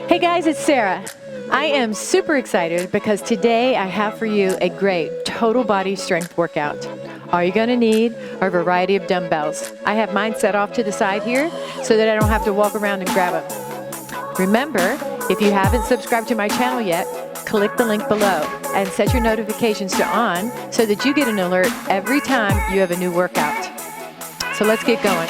Hey guys, it's Sarah. I am super excited because today I have for you a great total body strength workout. All you're going to need are a variety of dumbbells. I have mine set off to the side here so that I don't have to walk around and grab them. Remember, if you haven't subscribed to my channel yet, click the link below and set your notifications to on so that you get an alert every time you have a new workout. So let's get going.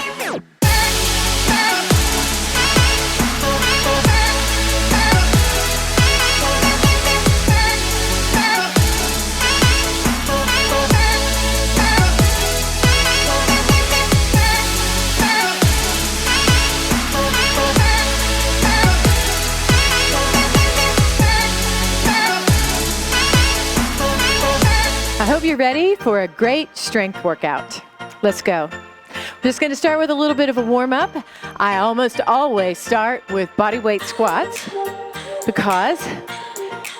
I hope you're ready for a great strength workout. Let's go. I'm just going to start with a little bit of a warm-up. I almost always start with body weight squats because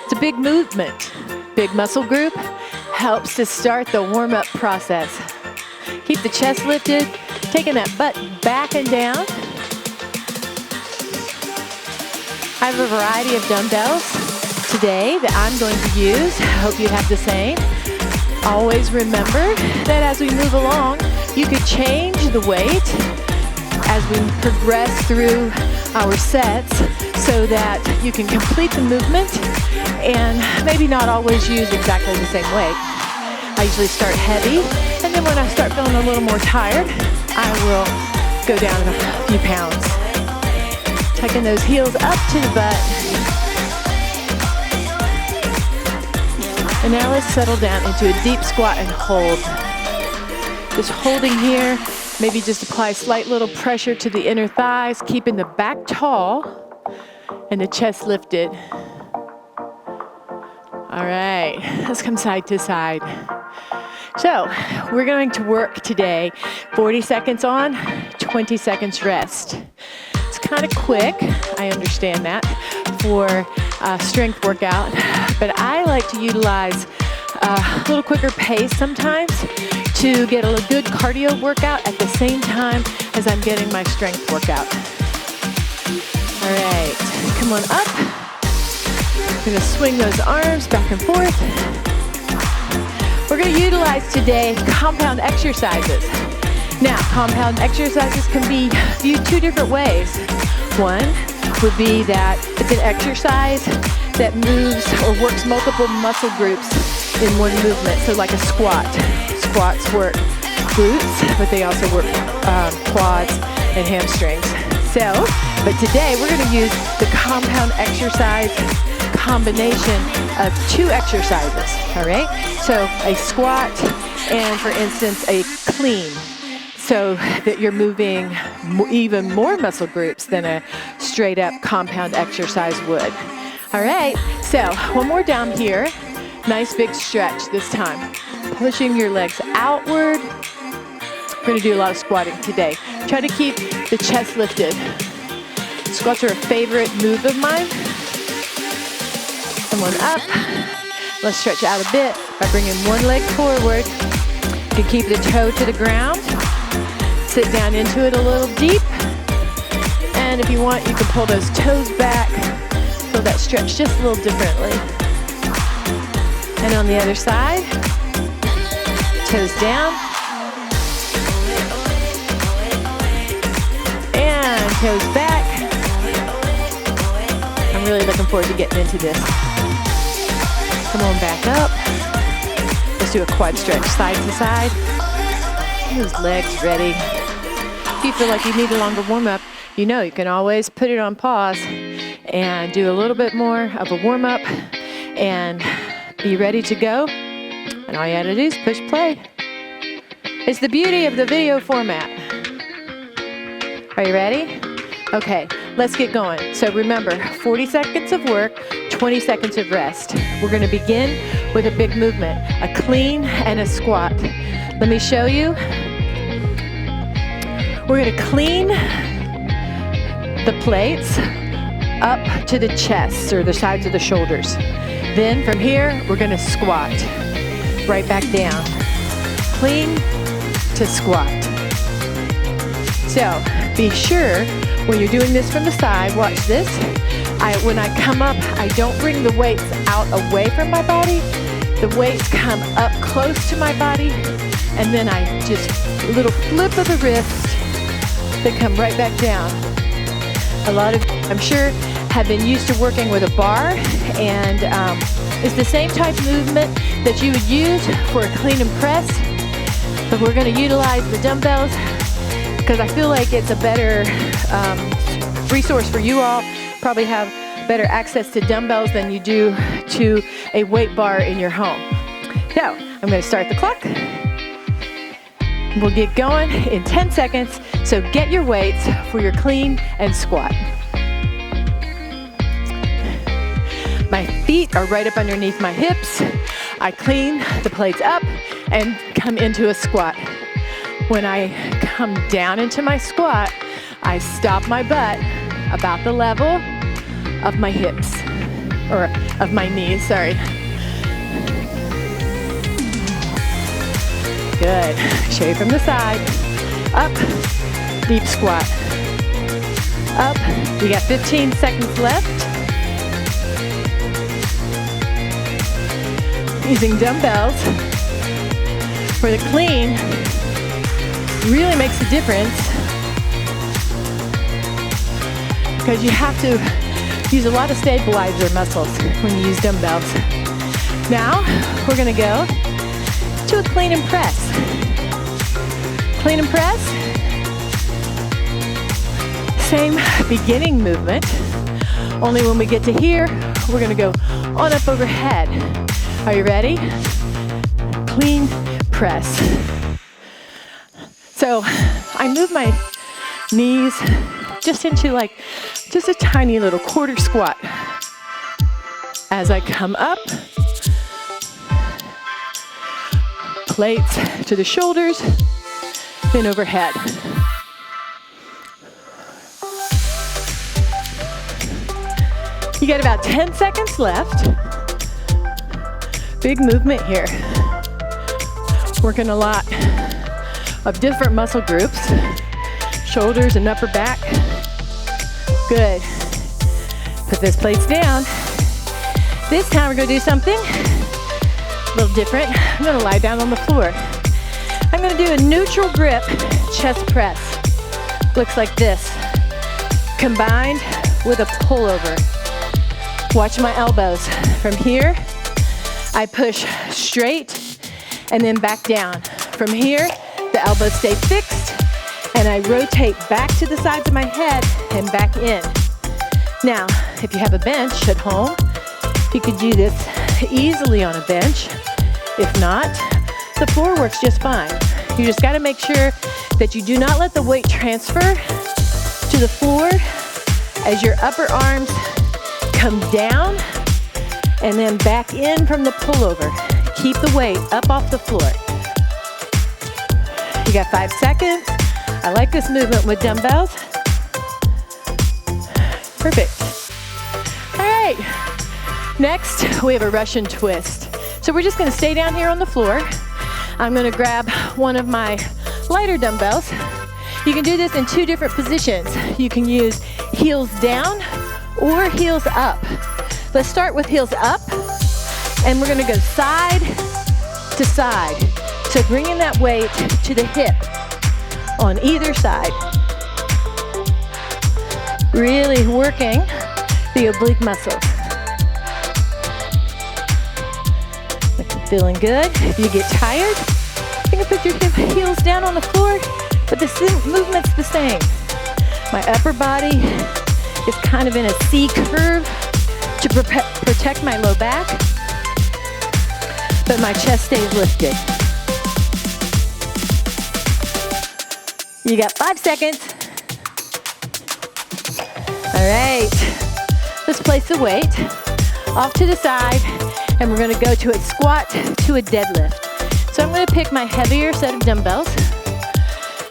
it's a big movement. Big muscle group helps to start the warm-up process. Keep the chest lifted, taking that butt back and down. I have a variety of dumbbells today that I'm going to use. I hope you have the same. Always remember that as we move along, you could change the weight as we progress through our sets so that you can complete the movement and maybe not always use exactly the same weight. I usually start heavy, and then when I start feeling a little more tired, I will go down a few pounds. Tucking those heels up to the butt. And now let's settle down into a deep squat and hold. Just holding here, maybe just apply slight little pressure to the inner thighs, keeping the back tall and the chest lifted. All right, let's come side to side. So we're going to work today 40 seconds on, 20 seconds rest. It's kind of quick, I understand that, for a strength workout, but I like to utilize a little quicker pace sometimes to get a good cardio workout at the same time as I'm getting my strength workout. All right, come on up. We're gonna swing those arms back and forth. We're gonna utilize today compound exercises. Now, compound exercises can be viewed two different ways. One would be that it's an exercise that moves or works multiple muscle groups in one movement. So like a squat. Squats work glutes, but they also work quads and hamstrings. But today we're going to use the compound exercise combination of two exercises, all right? So a squat and, for instance, a clean, so that you're moving even more muscle groups than a straight up compound exercise would. All right, so one more down here. Nice big stretch this time. Pushing your legs outward. We're gonna do a lot of squatting today. Try to keep the chest lifted. Squats are a favorite move of mine. Come on up. Let's stretch out a bit by bringing one leg forward. You can keep the toe to the ground. Sit down into it a little deep. And if you want, you can pull those toes back. Feel that stretch just a little differently. And on the other side, toes down. And toes back. I'm really looking forward to getting into this. Come on back up. Let's do a quad stretch side to side. Those legs ready. If you feel like you need a longer warm-up, you know you can always put it on pause and do a little bit more of a warm-up and be ready to go. And all you gotta do is push play. It's the beauty of the video format. Are you ready? Okay, let's get going. So remember, 40 seconds of work, 20 seconds of rest. We're gonna begin with a big movement, a clean and a squat. Let me show you. We're gonna clean the plates up to the chest or the sides of the shoulders. Then from here, we're gonna squat right back down. Clean to squat. So be sure when you're doing this from the side, watch this. When I come up, I don't bring the weights out away from my body. The weights come up close to my body, and then I just, a little flip of the wrist, they come right back down. A lot of, I'm sure, have been used to working with a bar, and it's the same type of movement that you would use for a clean and press, but we're going to utilize the dumbbells because I feel like it's a better resource for you all. Probably have better access to dumbbells than you do to a weight bar in your home. So I'm going to start the clock. We'll get going in 10 seconds. So get your weights for your clean and squat. My feet are right up underneath my hips. I clean the plates up and come into a squat. When I come down into my squat, I stop my butt about the level of my hips, or of my knees, sorry. Good. Shake from the side. Up. Deep squat. Up. You got 15 seconds left. Using dumbbells for the clean really makes a difference because you have to use a lot of stabilizer muscles when you use dumbbells. Now, we're gonna go to a clean and press. Clean and press, same beginning movement, only when we get to here, we're gonna go on up overhead. Are you ready? Clean press. So, I move my knees just into like, just a tiny little quarter squat. As I come up, plates to the shoulders, then overhead. You got about 10 seconds left. Big movement here. Working a lot of different muscle groups, shoulders and upper back. Good. Put those plates down. This time we're going to do something a little different. I'm going to lie down on the floor. I'm going to do a neutral grip chest press. Looks like this. Combined with a pullover. Watch my elbows. From here, I push straight and then back down. From here, the elbows stay fixed and I rotate back to the sides of my head and back in. Now, if you have a bench at home, you could do this easily on a bench. If not, the floor works just fine. You just gotta make sure that you do not let the weight transfer to the floor as your upper arms come down and then back in from the pullover. Keep the weight up off the floor. You got 5 seconds. I like this movement with dumbbells. Perfect. All right. Next, we have a Russian twist. So we're just gonna stay down here on the floor. I'm gonna grab one of my lighter dumbbells. You can do this in 2 different positions. You can use heels down or heels up. Let's start with heels up, and we're gonna go side to side. So bringing that weight to the hip on either side. Really working the oblique muscles. Feeling good. If you get tired, you can put your heels down on the floor, but the movement's the same. My upper body is kind of in a C curve to protect my low back, but my chest stays lifted. You got 5 seconds. All right, let's place the weight off to the side, and we're gonna go to a squat to a deadlift. So I'm gonna pick my heavier set of dumbbells.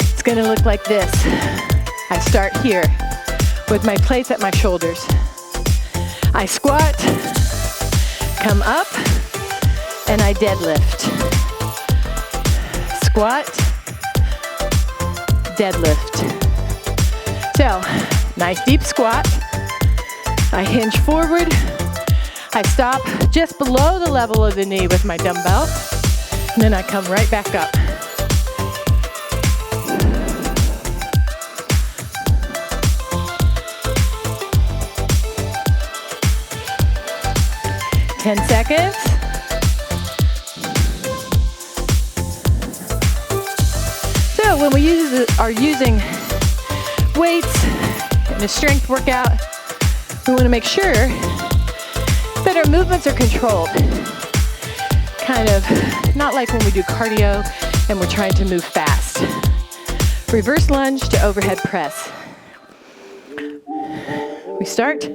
It's gonna look like this. I start here with my plates at my shoulders. I squat, come up, and I deadlift. Squat, deadlift. So, nice deep squat, I hinge forward. I stop just below the level of the knee with my dumbbell. And then I come right back up. Ten seconds. So when we are using weights in a strength workout, we want to make sure that our movements are controlled. Kind of not like when we do cardio and we're trying to move fast. Reverse lunge to overhead press. We start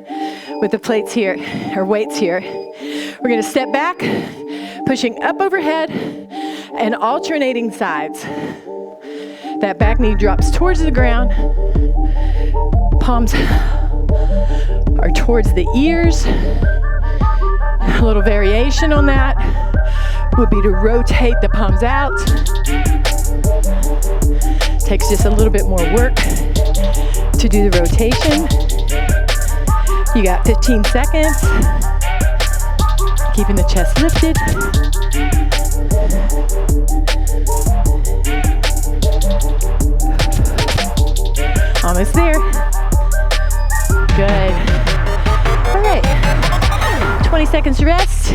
with the plates here, or weights here. We're going to step back, pushing up overhead and alternating sides. That back knee drops towards the ground. Palms are towards the ears. A little variation on that would be to rotate the palms out. Takes just a little bit more work to do the rotation. You got 15 seconds. Keeping the chest lifted. Almost there. Good. All right. 20 seconds rest.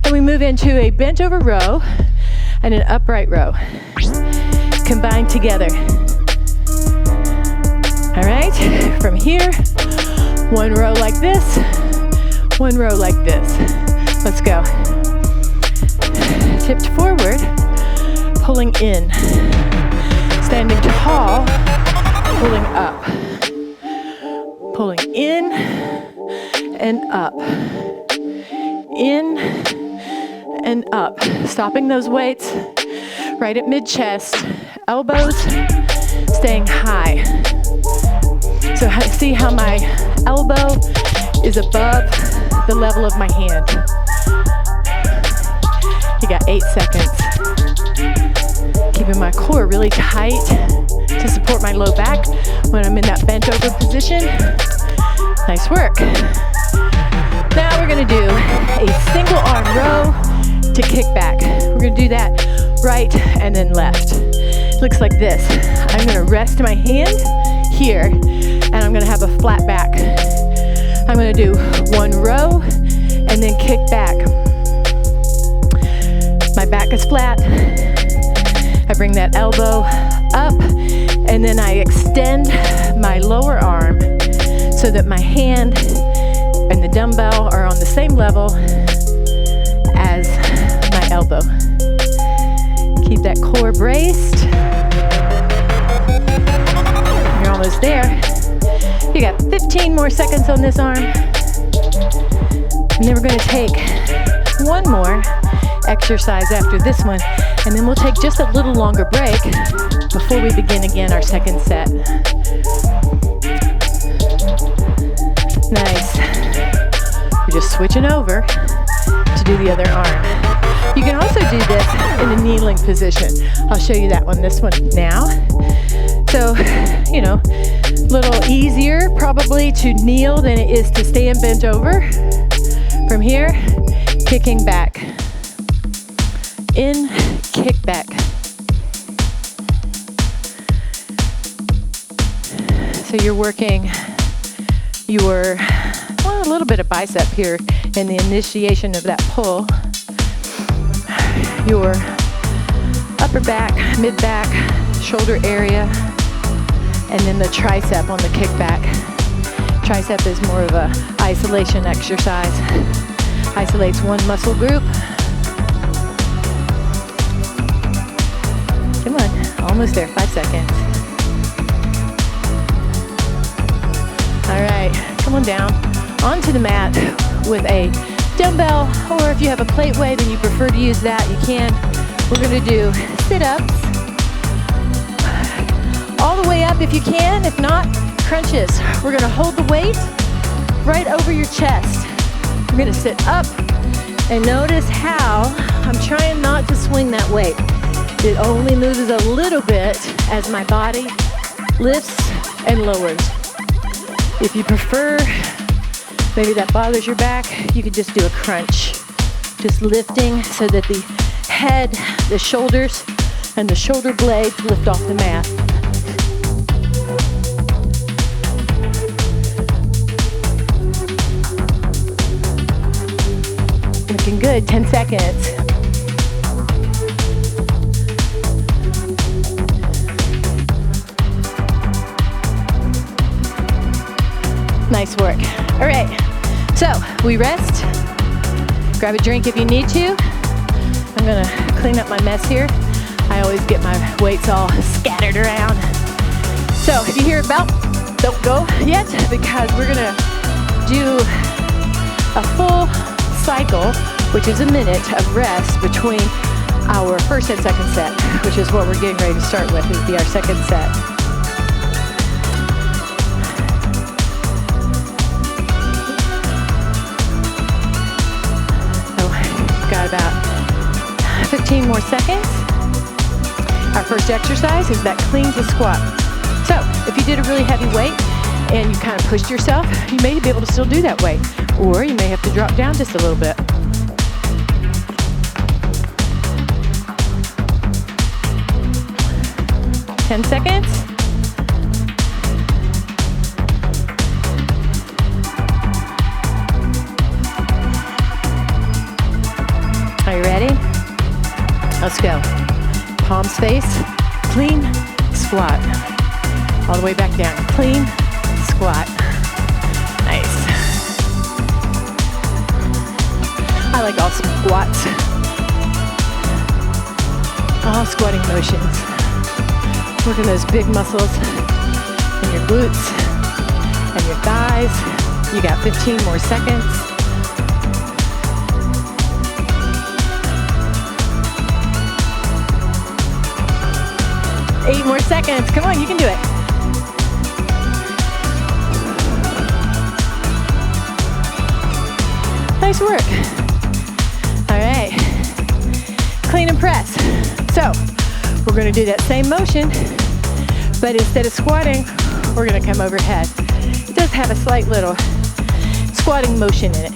And we move into a bent over row and an upright row. Combined together. All right. From here, one row like this, one row like this. Let's go. Tipped forward, pulling in. Standing tall, pulling up. Pulling in and up. In and up. Stopping those weights right at mid-chest. Elbows staying high. So see how my elbow is above the level of my hand. You got 8 seconds. Keeping my core really tight to support my low back when I'm in that bent over position. Nice work. Now we're gonna do a single arm row to kick back. We're gonna do that right and then left. Looks like this. I'm gonna rest my hand here and I'm gonna have a flat back. I'm gonna do one row and then kick back. My back is flat. I bring that elbow up and then I extend my lower arm so that my hand and the dumbbell are on the same level as my elbow. Keep that core braced. You're almost there. You got 15 more seconds on this arm. And then we're going to take one more exercise after this one, and then we'll take just a little longer break before we begin again our second set. Nice. We're just switching over to do the other arm. You can also do this in a kneeling position. I'll show you that one, this one now. So, you know, a little easier probably to kneel than it is to stand bent over. From here, kicking back. In, kick back. So you're working your, well, a little bit of bicep here in the initiation of that pull. Your upper back, mid back, shoulder area, and then the tricep on the kickback. Tricep is more of a isolation exercise. Isolates one muscle group. Come on, almost there, 5 seconds. All right, come on down onto the mat with a dumbbell, or if you have a plate weight and you prefer to use that, you can. We're gonna do sit-ups. All the way up if you can, if not, crunches. We're gonna hold the weight right over your chest. We're gonna sit up and notice how I'm trying not to swing that weight. It only moves a little bit as my body lifts and lowers. If you prefer maybe that bothers your back, you could just do a crunch. Just lifting so that the head, the shoulders, and the shoulder blades lift off the mat. Looking good, 10 seconds. Nice work. All right, so we rest. Grab a drink if you need to. I'm gonna clean up my mess here. I always get my weights all scattered around. So if you hear a bell, don't go yet because we're gonna do a full cycle, which is a minute of rest between our first and second set, which is what we're getting ready to start with. It would be our second set. Got about 15 more seconds. Our first exercise is that clean to squat. So if you did a really heavy weight and you kind of pushed yourself, you may be able to still do that weight, or you may have to drop down just a little bit. Ten seconds. Are you ready? Let's go. Palms face, clean, squat. All the way back down. Clean, squat. Nice. I like all squats. All squatting motions. Working those big muscles in your glutes and your thighs. You got 15 more seconds. Eight more seconds. Come on, you can do it. Nice work. All right. Clean and press. So, we're going to do that same motion, but instead of squatting, we're going to come overhead. It does have a slight little squatting motion in it.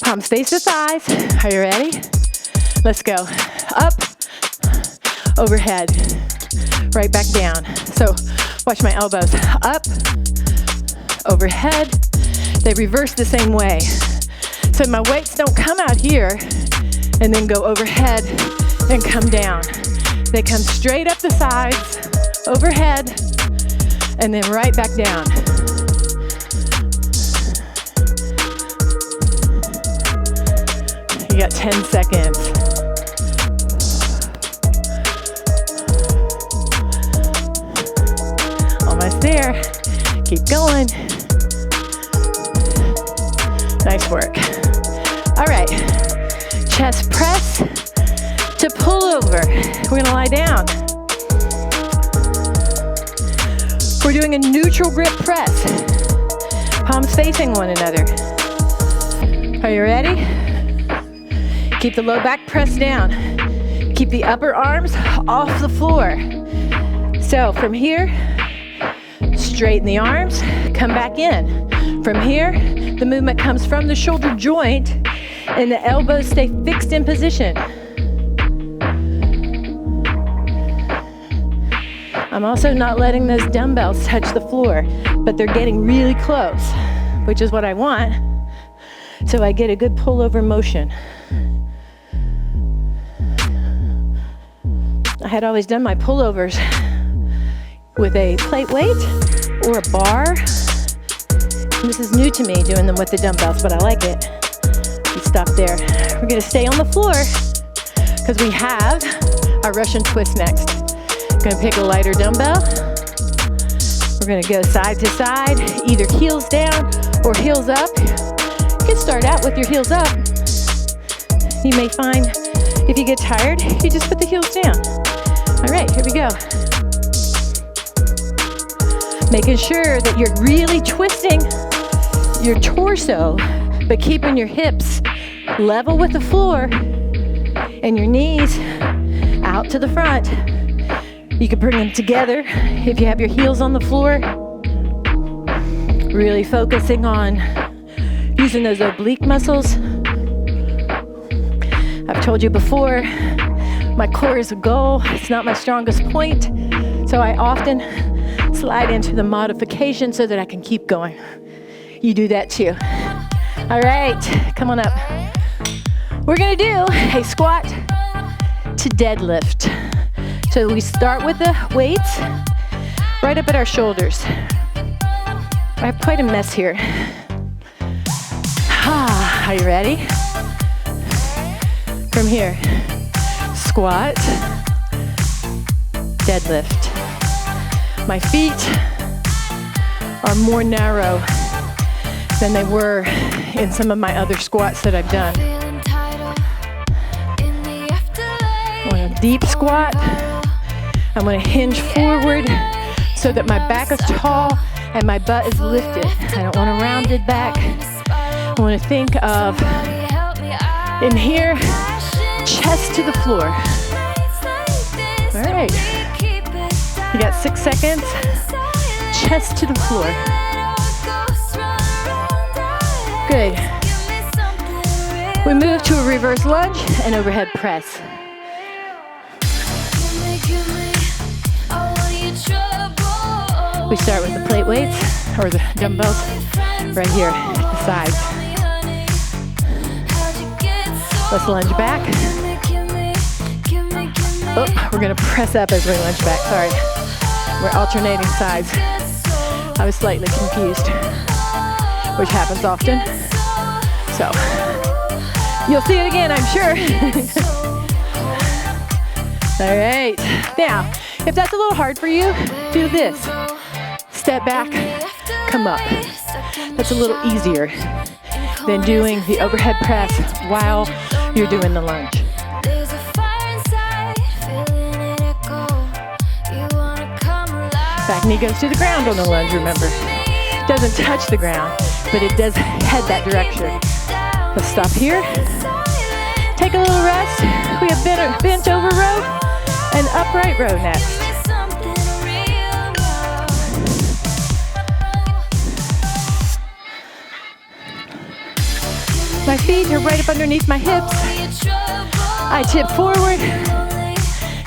Palms face the thighs. Are you ready? Let's go. Up. Overhead, right back down. So watch my elbows. Up, overhead. They reverse the same way. So my weights don't come out here and then go overhead and come down. They come straight up the sides, overhead, and then right back down. You got 10 seconds. Almost there. Keep going. Nice work. All right. Chest press to pull over. We're gonna lie down. We're doing a neutral grip press. Palms facing one another. Are you ready? Keep the low back pressed down. Keep the upper arms off the floor. So from here, straighten the arms, come back in. From here, the movement comes from the shoulder joint and the elbows stay fixed in position. I'm also not letting those dumbbells touch the floor, but they're getting really close, which is what I want, so I get a good pullover motion. I had always done my pullovers with a plate weight or a bar. And this is new to me, doing them with the dumbbells, but I like it. We stop there. We're gonna stay on the floor because we have our Russian twist next. Gonna pick a lighter dumbbell. We're gonna go side to side, either heels down or heels up. You can start out with your heels up. You may find if you get tired, you just put the heels down. All right, here we go. Making sure that you're really twisting your torso, but keeping your hips level with the floor and your knees out to the front. You can bring them together if you have your heels on the floor, Really focusing on using those oblique muscles. I've told you before, my core is a goal. It's not my strongest point. So I often slide into the modification so that I can keep going. You do that too. All right, come on up. We're gonna do a squat to deadlift. So we start with the weights right up at our shoulders. I have quite a mess here. Are you ready? From here, squat, deadlift. My feet are more narrow than they were in some of my other squats that I've done. I want a deep squat. I'm gonna hinge forward so that my back is tall and my butt is lifted. I don't want a rounded back. I wanna think of, in here, chest to the floor. All right, you got 6 seconds. Chest to the floor. Good. We move to a reverse lunge and overhead press. We start with the plate weights, or the dumbbells, right here at the sides. Let's lunge back. Oh, we're gonna press up as we lunge back, sorry. We're alternating sides. I was slightly confused, which happens often. So, you'll see it again, I'm sure. All right, now, if that's a little hard for you, do this. Step back, come up. That's a little easier than doing the overhead press while you're doing the lunge. Back knee goes to the ground on the lunge, remember. Doesn't touch the ground, but it does head that direction. Let's stop here. Take a little rest. We have bent over row and upright row next. My feet are right up underneath my hips. I tip forward,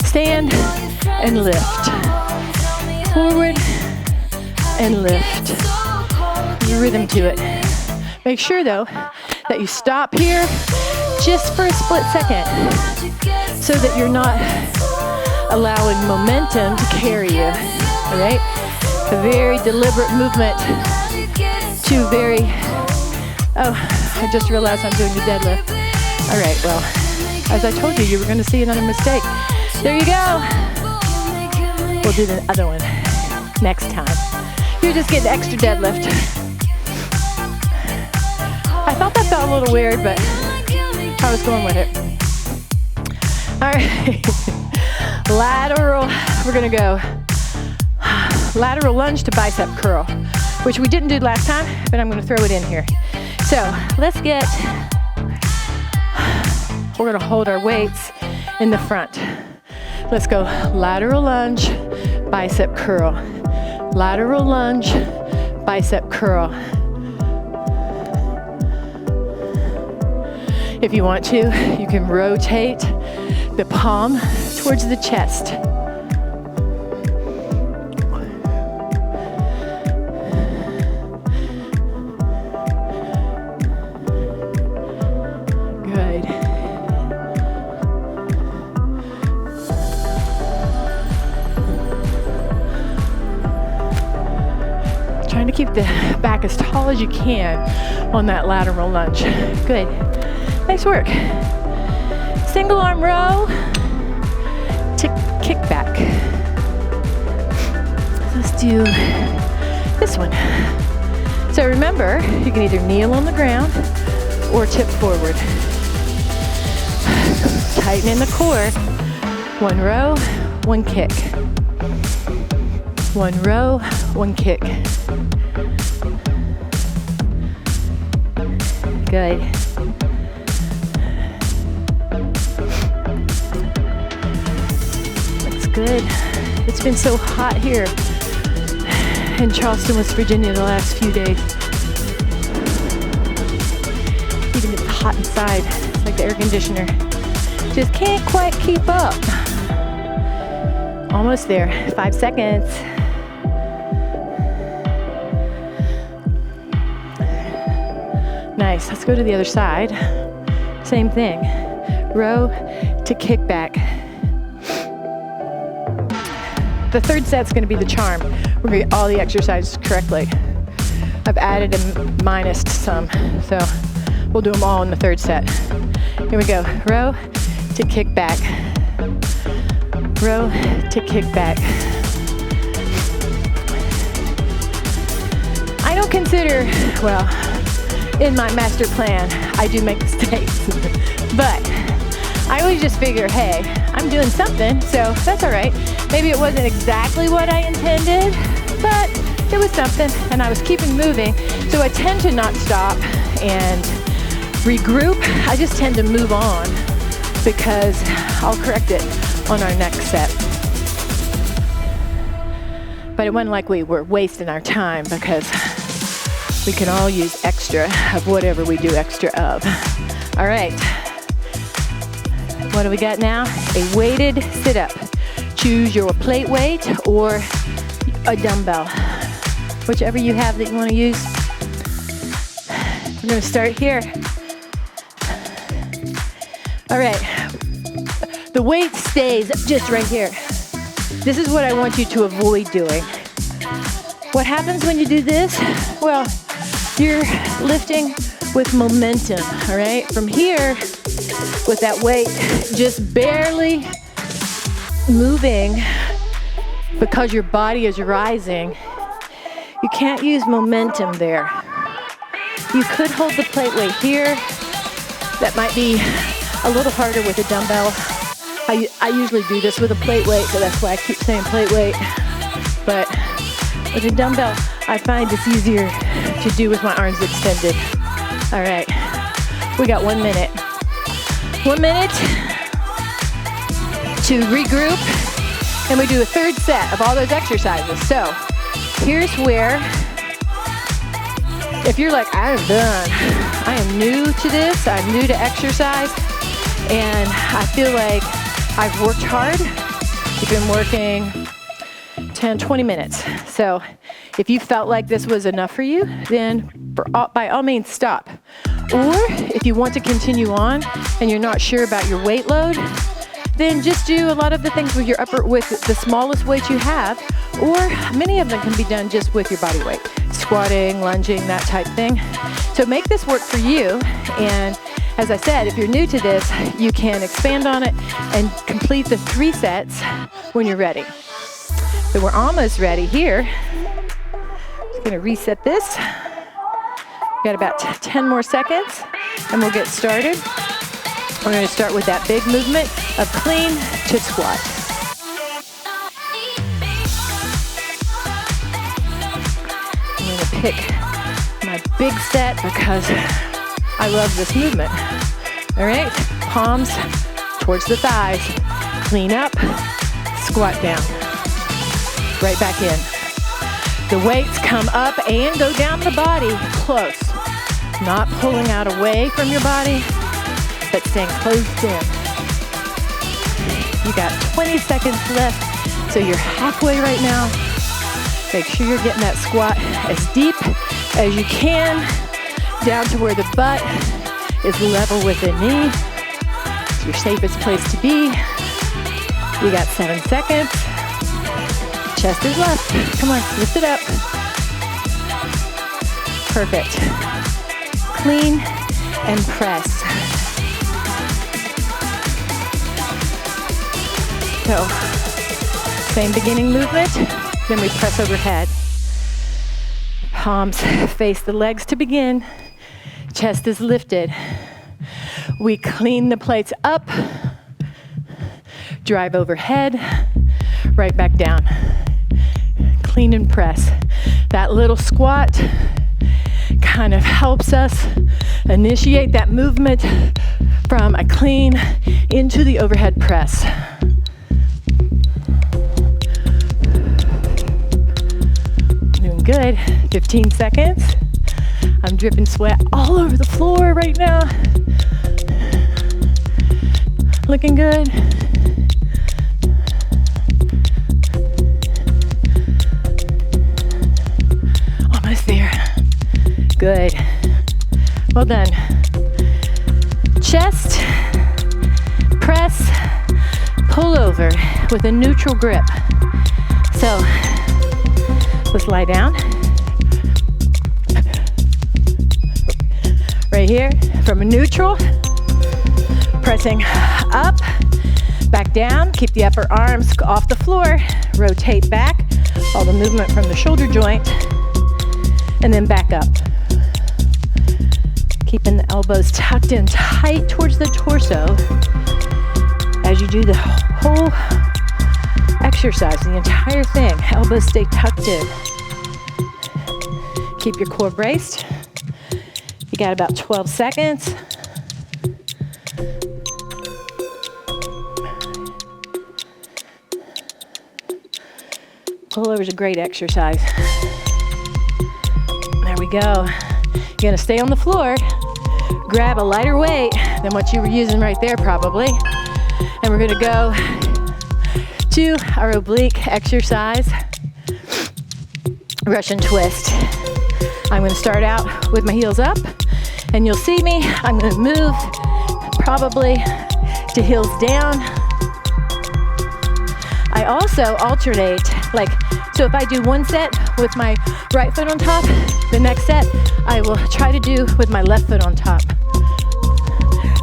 stand, and lift. Forward and lift. There's a rhythm to it. Make sure though that you stop here just for a split second so that you're not allowing momentum to carry you, all right? A very deliberate movement to very, I just realized I'm doing the deadlift. All right, well, as I told you, you were gonna see another mistake. There you go. We'll do the other one next time. You're just getting extra deadlift. I thought that felt a little weird, but I was going with it. All right, lateral, we're gonna go lateral lunge to bicep curl, which we didn't do last time, but I'm gonna throw it in here. So let's get, we're gonna hold our weights in the front. Let's go lateral lunge, bicep curl. Lateral lunge, bicep curl. If you want to, you can rotate the palm towards the chest. Trying to keep the back as tall as you can on that lateral lunge. Good. Nice work. Single arm row to kick back. Let's do this one. So remember, you can either kneel on the ground or tip forward. Tighten in the core. One row, one kick. One row, one kick. Good. That's good. It's been so hot here in Charleston, West Virginia the last few days. Even it's hot inside, it's like the air conditioner. Just can't quite keep up. Almost there, 5 seconds. Nice, let's go to the other side. Same thing, row to kickback. The third set's gonna be the charm. We're gonna get all the exercises correctly. I've added and minused some, so we'll do them all in the third set. Here we go, row to kickback. Row to kickback. I don't consider, well, in my master plan, I do make mistakes, but I always just figure, hey, I'm doing something, so that's all right. Maybe it wasn't exactly what I intended, but it was something, and I was keeping moving. So I tend to not stop and regroup. I just tend to move on because I'll correct it on our next set. But it wasn't like we were wasting our time because we can all use extra of whatever we do extra of. All right. What do we got now? A weighted sit-up. Choose your plate weight or a dumbbell. Whichever you have that you want to use. We're going to start here. All right. The weight stays just right here. This is what I want you to avoid doing. What happens when you do this? Well, you're lifting with momentum, all right? From here, with that weight just barely moving because your body is rising, you can't use momentum there. You could hold the plate weight here. That might be a little harder with a dumbbell. I usually do this with a plate weight, so that's why I keep saying plate weight. But with a dumbbell, I find it's easier to do with my arms extended. All right, we got 1 minute. 1 minute to regroup, and we do a third set of all those exercises. So here's where, if you're like, I'm done, I am new to this, I'm new to exercise, and I feel like I've worked hard. You've been working 10, 20 minutes. So if you felt like this was enough for you, then by all means stop. Or if you want to continue on and you're not sure about your weight load, then just do a lot of the things with the smallest weight you have, or many of them can be done just with your body weight. Squatting, lunging, that type thing. So make this work for you, and as I said, if you're new to this, you can expand on it and complete the 3 sets when you're ready. So we're almost ready here. I'm gonna reset this. Got about 10 more seconds and we'll get started. We're gonna start with that big movement of clean to squat. I'm gonna pick my big set because I love this movement. All right, palms towards the thighs. Clean up, squat down. Right back in. The weights come up and go down the body, close. Not pulling out away from your body, but staying closed in. You got 20 seconds left, so you're halfway right now. Make sure you're getting that squat as deep as you can, down to where the butt is level with the knee. It's your safest place to be. You got 7 seconds. Chest is left. Come on, lift it up. Perfect. Clean and press. So, same beginning movement, then we press overhead. Palms face the legs to begin. Chest is lifted. We clean the plates up, drive overhead, right back down. Clean and press. That little squat kind of helps us initiate that movement from a clean into the overhead press. Doing Good. 15 seconds. I'm dripping sweat all over the floor right now. Looking good. Almost there. Good. Well done. Chest, press, pull over with a neutral grip. So let's lie down. Right here, from a neutral, pressing up, back down, keep the upper arms off the floor, rotate back, all the movement from the shoulder joint, and then back up. Keeping the elbows tucked in tight towards the torso as you do the whole exercise, the entire thing. Elbows stay tucked in. Keep your core braced. You got about 12 seconds. Pullover is a great exercise. There we go. You're gonna stay on the floor, grab a lighter weight than what you were using right there probably, and we're gonna go to our oblique exercise, Russian twist. I'm gonna start out with my heels up, and you'll see me, I'm gonna move probably to heels down. I also alternate, so if I do one set with my right foot on top, the next set I will try to do with my left foot on top.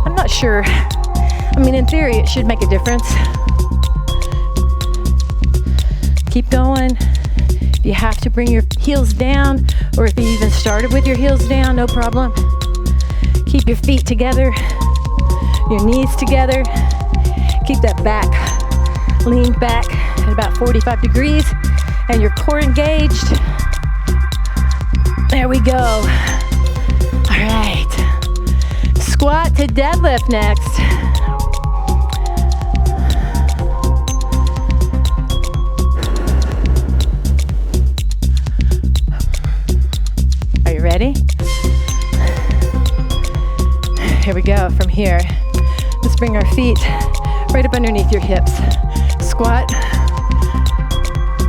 I'm not sure. I mean, in theory, it should make a difference. Keep going. If you have to bring your heels down, or if you even started with your heels down, no problem. Keep your feet together, your knees together. Keep that back leaned back at about 45 degrees and your core engaged. There we go. All right. Squat to deadlift next. Are you ready? Here we go. From here, let's bring our feet right up underneath your hips. Squat,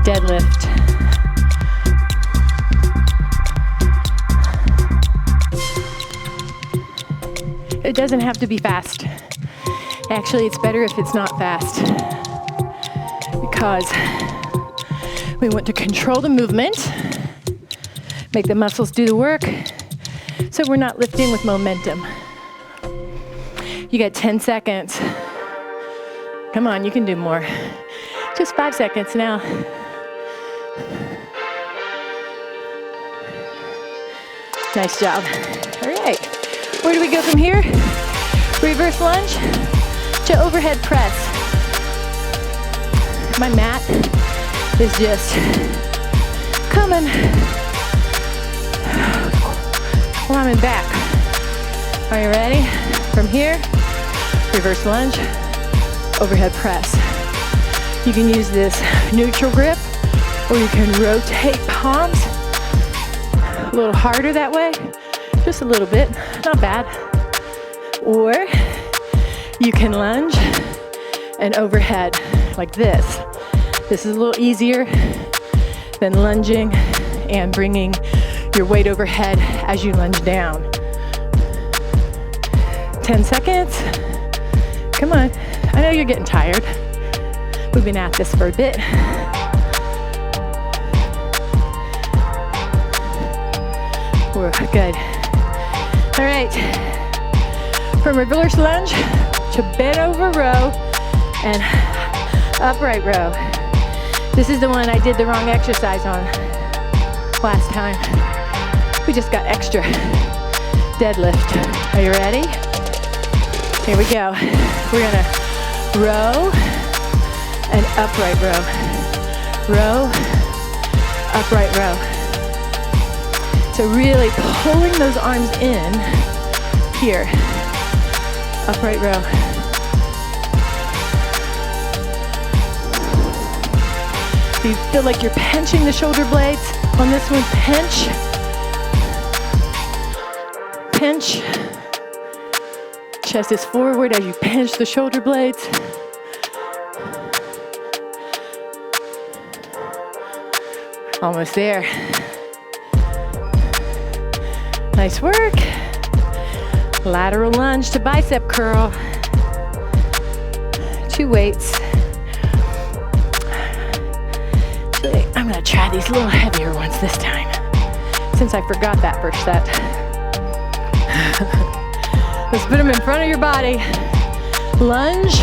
deadlift. It doesn't have to be fast. Actually, it's better if it's not fast, because we want to control the movement, make the muscles do the work, so we're not lifting with momentum. You got 10 seconds. Come on, you can do more. Just 5 seconds now. Nice job. All right. Where do we go from here? Reverse lunge to overhead press. My mat is just coming. Climbing back. Are you ready? From here, reverse lunge, overhead press. You can use this neutral grip, or you can rotate palms a little harder that way, just a little bit, not bad. Or you can lunge and overhead like this. This is a little easier than lunging and bringing your weight overhead as you lunge down. 10 seconds. Come on. I know you're getting tired. We've been at this for a bit. We're good. All right. From reverse lunge to bent over row and upright row. This is the one I did the wrong exercise on last time. We just got extra deadlift. Are you ready? Here we go. We're gonna row and upright row. Row, upright row. So really pulling those arms in here. Upright row. So you feel like you're pinching the shoulder blades. On this one, pinch. Pinch. Chest is forward as you pinch the shoulder blades. Almost there. Nice work. Lateral lunge to bicep curl. 2 weights. I'm gonna try these little heavier ones this time, since I forgot that first set. Let's put them in front of your body. Lunge,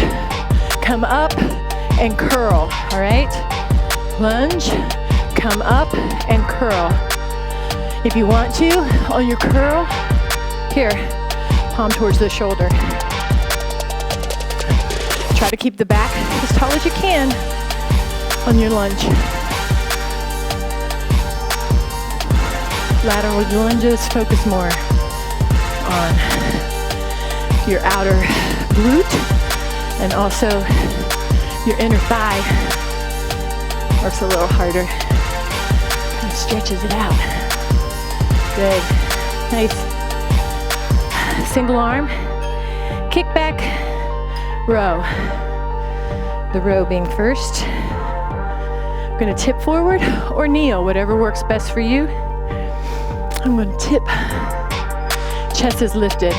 come up and curl, all right? Lunge, come up and curl. If you want to, on your curl, here, palm towards the shoulder. Try to keep the back as tall as you can on your lunge. Lateral lunges, focus more on your outer glute and also your inner thigh. Works a little harder. Kind of stretches it out. Good. Nice. Single arm. Kick back. Row. The row being first. I'm going to tip forward or kneel, whatever works best for you. I'm going to tip. Chest is lifted.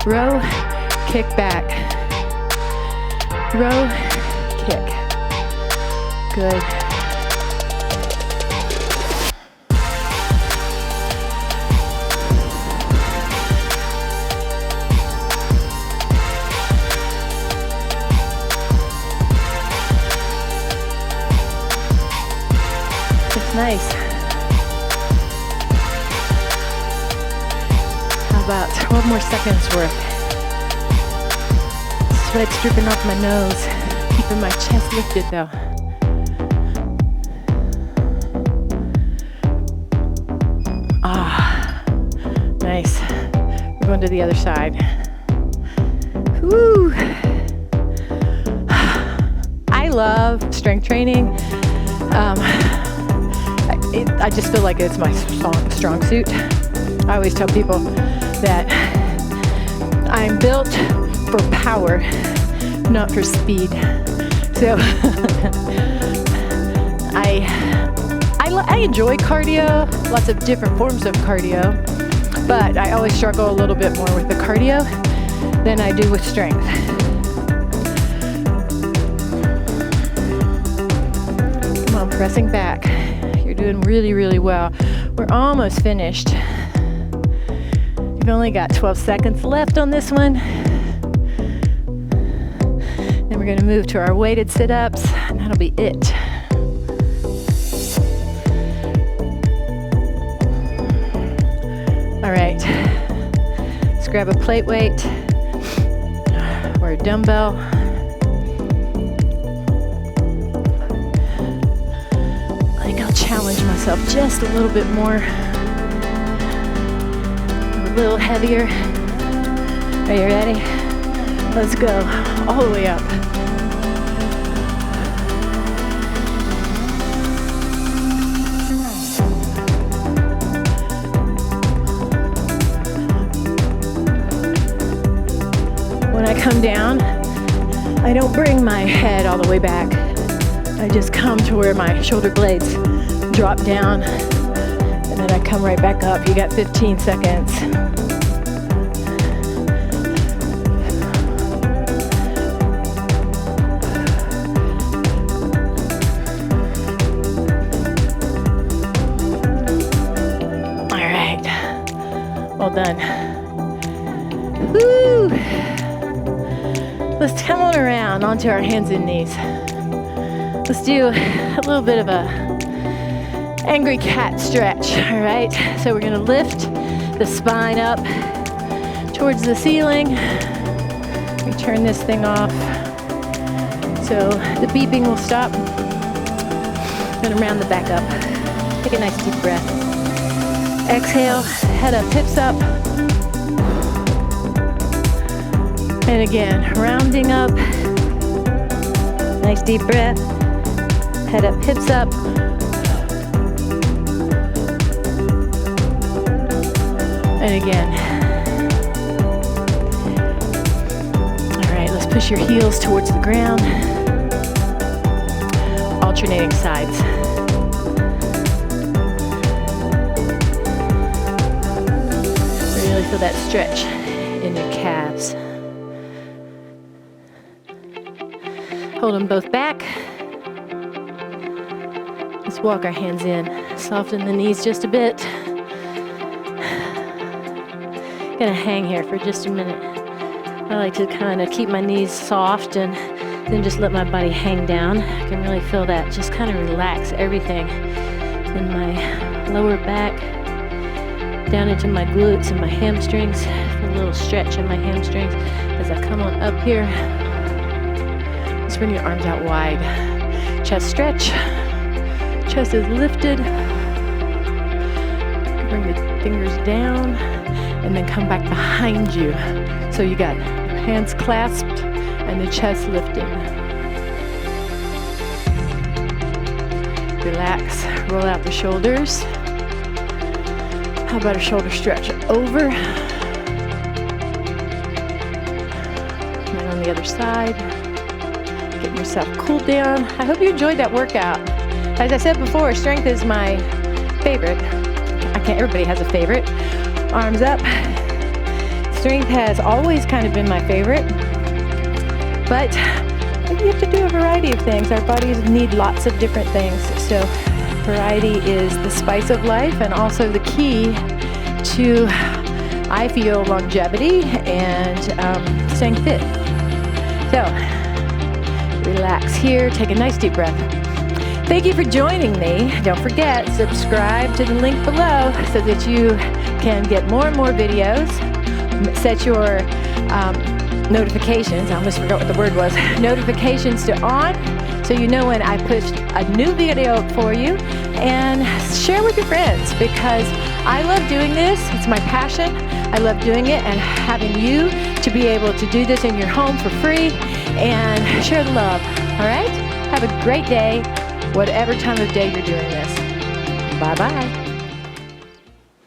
Row, kick back. Row, kick. Good. That's nice. About 12 more seconds worth. Sweat's dripping off my nose. Keeping my chest lifted though. Ah, nice. We're going to the other side. Woo. I love strength training. I just feel like it's my strong suit. I always tell people that I'm built for power, not for speed. So I enjoy cardio, lots of different forms of cardio, but I always struggle a little bit more with the cardio than I do with strength. Come on, pressing back. You're doing really, really well. We're almost finished. We've only got 12 seconds left on this one. Then we're going to move to our weighted sit-ups, and that'll be it. All right, let's grab a plate weight or a dumbbell. I think I'll challenge myself just a little bit more. A little heavier. Are you ready? Let's go all the way up. When I come down, I don't bring my head all the way back. I just come to where my shoulder blades drop down, and then I come right back up. You got 15 seconds. All right, well done. Woo! Let's come on around onto our hands and knees. Let's do a little bit of a angry cat stretch, all right? So we're gonna lift the spine up towards the ceiling. We turn this thing off so the beeping will stop. Gonna round the back up. Take a nice deep breath. Exhale, head up, hips up. And again, rounding up. Nice deep breath. Head up, hips up. And again. All right, let's push your heels towards the ground. Alternating sides. Really feel that stretch in your calves. Hold them both back. Let's walk our hands in. Soften the knees just a bit. Gonna hang here for just a minute. I like to kind of keep my knees soft and then just let my body hang down. I can really feel that. Just kind of relax everything in my lower back, down into my glutes and my hamstrings. Feel a little stretch in my hamstrings as I come on up here. Just bring your arms out wide. Chest stretch. Chest is lifted. Bring the fingers down and then come back behind you. So you got your hands clasped and the chest lifted. Relax, roll out the shoulders. How about a shoulder stretch over? And on the other side. Getting yourself cooled down. I hope you enjoyed that workout. As I said before, strength is my favorite. Everybody has a favorite. Arms up. Strength has always kind of been my favorite. But you have to do a variety of things. Our bodies need lots of different things. So variety is the spice of life and also the key to, I feel, longevity and staying fit. So relax here. Take a nice deep breath. Thank you for joining me. Don't forget, subscribe to the link below so that you can get more and more videos. Set your notifications, I almost forgot what the word was, notifications to on so you know when I push a new video for you, and share with your friends because I love doing this. It's my passion. I love doing it and having you to be able to do this in your home for free and share the love. All right? Have a great day, whatever time of day you're doing this. Bye-bye.